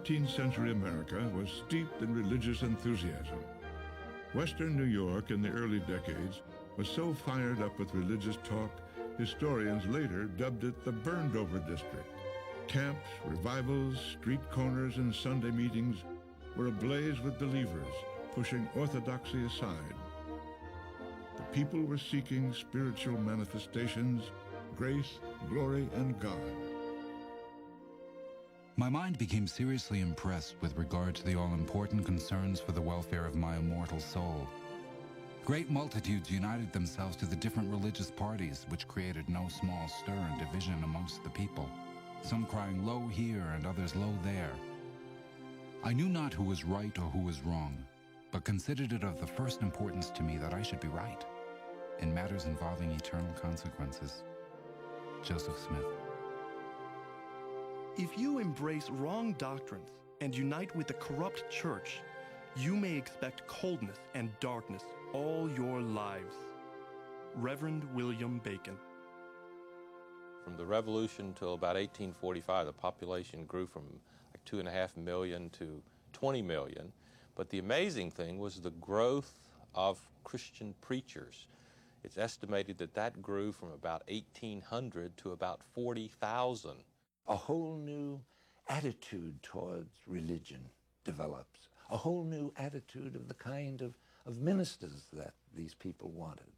19th century America was steeped in religious enthusiasm. Western New York in the early decades was so fired up with religious talk, historians later dubbed it the burned-over district. Camps, revivals, street corners, and Sunday meetings were ablaze with believers, pushing orthodoxy aside. The people were seeking spiritual manifestations, grace, glory, and God. My mind became seriously impressed with regard to the all-important concerns for the welfare of my immortal soul. Great multitudes united themselves to the different religious parties, which created no small stir and division amongst the people, some crying low here and others low there. I knew not who was right or who was wrong, but considered it of the first importance to me that I should be right in matters involving eternal consequences. Joseph Smith. If you embrace wrong doctrines and unite with the corrupt church, you may expect coldness and darkness all your lives. Reverend William Bacon. From the Revolution till about 1845, the population grew from like 2.5 million to 20 million. But the amazing thing was the growth of Christian preachers. It's estimated that that grew from about 1,800 to about 40,000. A whole new attitude towards religion develops. A whole new attitude of the kind of ministers that these people wanted.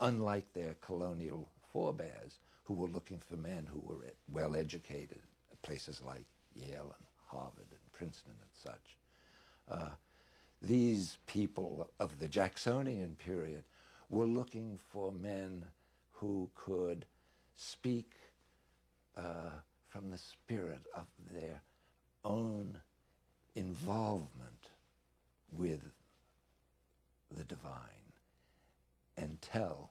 Unlike their colonial forebears, who were looking for men who were well-educated at places like Yale and Harvard and Princeton and such. These people of the Jacksonian period were looking for men who could speak from the spirit of their own involvement with the divine and tell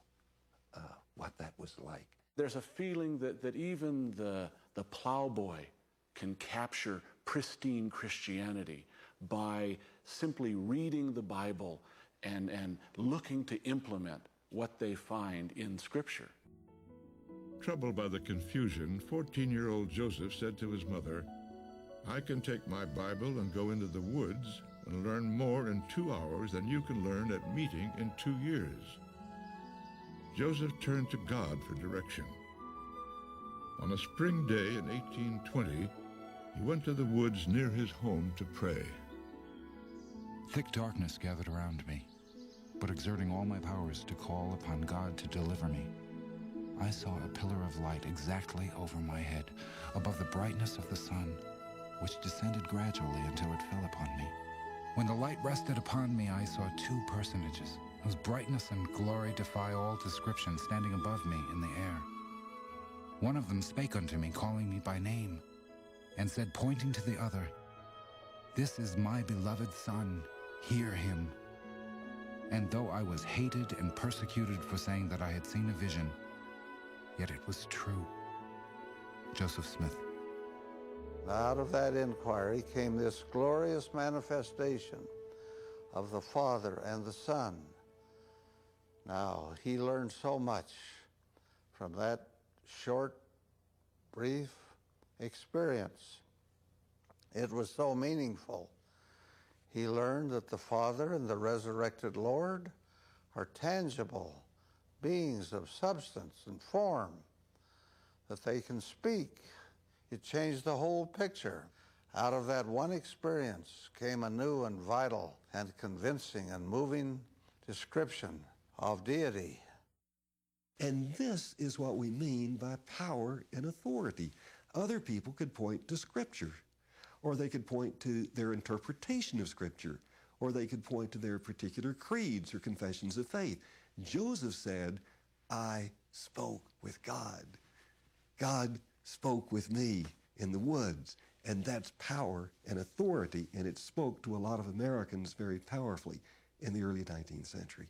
what that was like. There's a feeling that even the plowboy can capture pristine Christianity by simply reading the Bible and looking to implement what they find in Scripture. Troubled by the confusion, 14-year-old Joseph said to his mother, "I can take my Bible and go into the woods and learn more in 2 hours than you can learn at meeting in 2 years." Joseph turned to God for direction. On a spring day in 1820, he went to the woods near his home to pray. Thick darkness gathered around me, but exerting all my powers to call upon God to deliver me, I saw a pillar of light exactly over my head, above the brightness of the sun, which descended gradually until it fell upon me. When the light rested upon me, I saw 2 personages, whose brightness and glory defy all description, standing above me in the air. One of them spake unto me, calling me by name, and said, pointing to the other, "This is my beloved Son, hear him." And though I was hated and persecuted for saying that I had seen a vision, yet it was true. Joseph Smith. Out of that inquiry came this glorious manifestation of the Father and the Son. Now, he learned so much from that short, brief experience. It was so meaningful. He learned that the Father and the resurrected Lord are tangible beings of substance and form, that they can speak. It changed the whole picture. Out of that one experience came a new and vital and convincing and moving description of deity. And this is what we mean by power and authority. Other people could point to Scripture, or they could point to their interpretation of Scripture, or they could point to their particular creeds or confessions of faith. Joseph said, "I spoke with God. God spoke with me in the woods." And that's power and authority, and it spoke to a lot of Americans very powerfully in the early 19th century.